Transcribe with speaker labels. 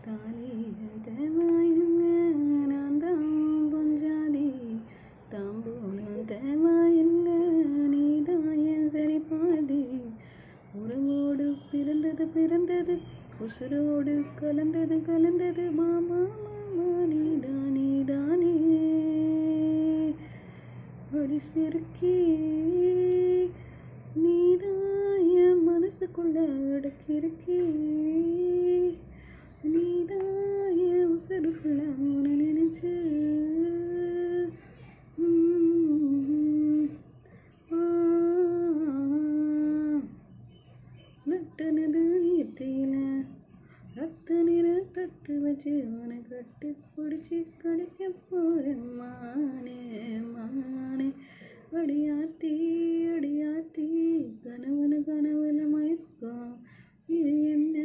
Speaker 1: தாலிகள் தேவாயில்ல நான் தான் பொஞ்சாதி தாம்பூலம் தேவாயில்ல நீ தான் என் சரி பாதி உறவோடு பிறந்தது உசுரோடு கலந்தது மாமா மாமா நீதானே அடி சிறுக்கி நீதான் என் மனசுக்குள்ள அடக்கிருக்கி நீதான் என் உசுருக்குள்ள உன்னை நினைச்சு நட்டனது நீர்த்தியில ரத்த நிற தட்டு வச்சு அவனை கட்டி பிடிச்சி கடிக்க போறேன் மானே அடியாத்தி கனவுல மயக்கம் இது என்ன